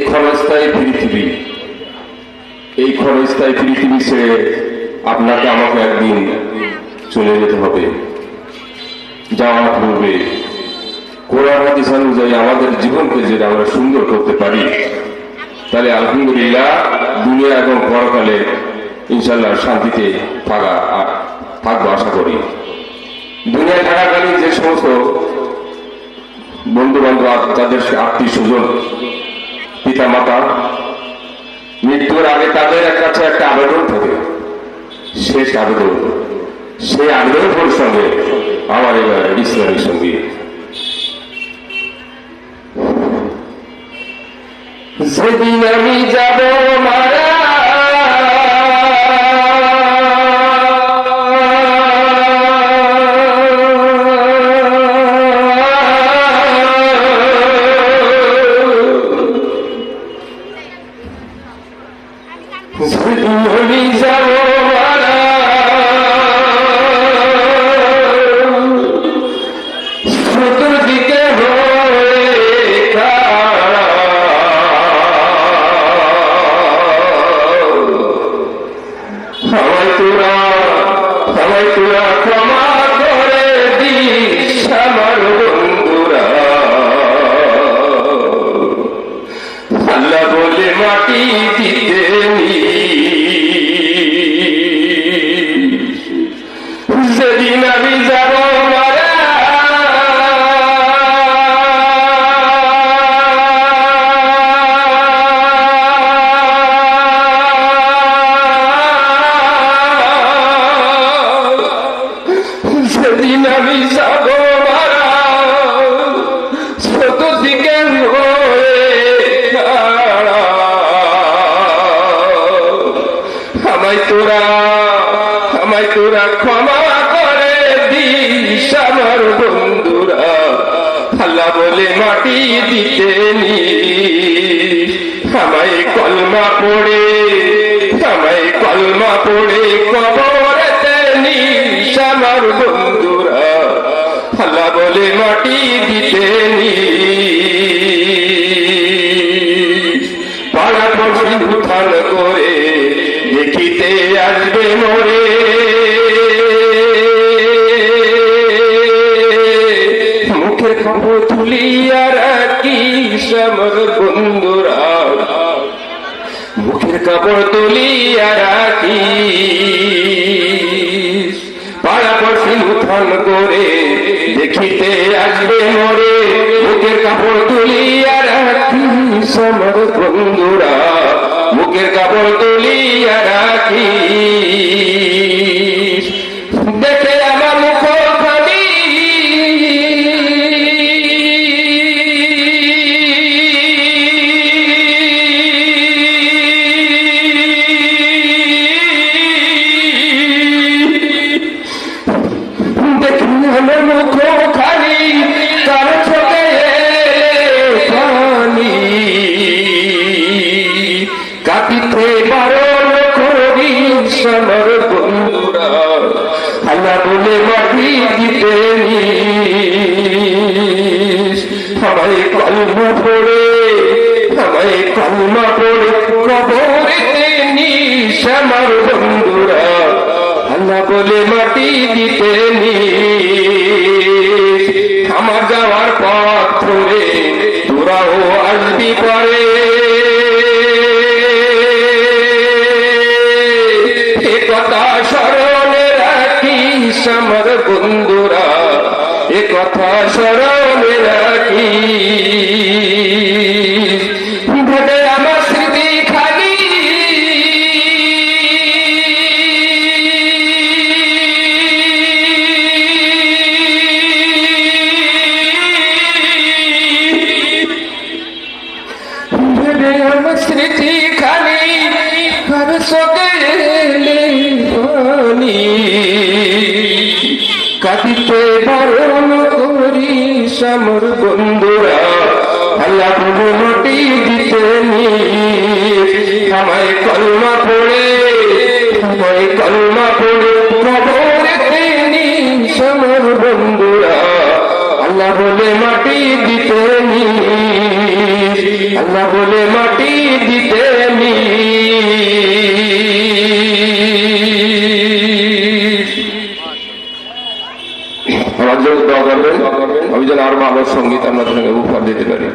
ক্ষণস্থায়ী পৃথিবী, এই ক্ষণস্থায়ী পৃথিবী ছেড়ে আপনাকে আমাকে একদিন চলে যেতে হবে। যাওয়ার পূর্বে কোরআন হাদিস অনুযায়ী আমাদের জীবনকে যদি আমরা সুন্দর করতে পারি, তাহলে আলহামদুলিল্লাহ দুনিয়া এবং পরকালে ইনশাল্লাহ শান্তিতে থাকবো আশা করি। দুনিয়া থাকাকালীন যে সমস্ত বন্ধু বান্ধব, তাদের আত্মীয় স্বজন, পিতা মাতা, মৃত্যুর আগে তাদের কাছে একটা আবেদন থাকে, শেষ আবেদন। সেই আবেদনের সঙ্গে আমার এবার ইসলামের সঙ্গে যেদিন আমি যাব মারা, যেদিন আমি যাব মারা, চতুর্দিকে সবাই তোরা ক্ষমা করে দিস আমার বন্ধুরা, আল্লাহ বলে মাটি দিতে যেদিন আমি যাব মারা, সেদিন আমি যাব মারা, চতুর্দিকে আমায় তোরা ক্ষমা করে দিস আমার বন্ধুরা, আল্লাহ বলে মাটি দিতে আমায় কলমা পড়ে কবরেতে নিস আমার বন্ধুরা, আল্লাহ বলে মাটি দিতে পাড়া পড়ি উত্থান করে দেখিতে আসবে মরে, মুখের খবর তুলিয়া রাখিস আমার বন্ধুরা, মুখের কাপড় তুলিয়া রাখিস, পাড়া পড়শি উত্থান করে দেখিতে আসবে মরে, মুখের কাপড় তুলিয়া রাখিস আমার বন্ধুরা, মুখের কাপড় তুলিয়া রাখিস, দেখে আমার মুখ খালি কাঁপিতে বারণ করিস আমার বন্ধুরা, আল্লাহ বলে মাটি দিতে আমায় কলমা পড়ে কবরেতে নিস আমার বন্ধুরা, আল্লাহ বলে মাটি দিতে আমার যাওয়ার পথ ধরে তোরাও আসবি পরে, কথা স্মরণে রাখিস আমার বন্ধুরা, এ কথা স্মরণে রাখিস, ভেবে আমার স্মৃতি খালি স্মৃতি খালি আর চোখে কাঁদিতে বারণ করিস আমার বন্ধুরা, আল্লাহ বলে মাটি দিতে আমায় কলমা পড়ে কবরেতে নিস আমার বন্ধুরা, আল্লাহ বলে মাটি দিতে না বলে মাটি দিতে আমার জন্য দোয়া করবেন, আমি যেন আরো ভালো সঙ্গীত আপনাদের সঙ্গে উপহার দিতে পারি।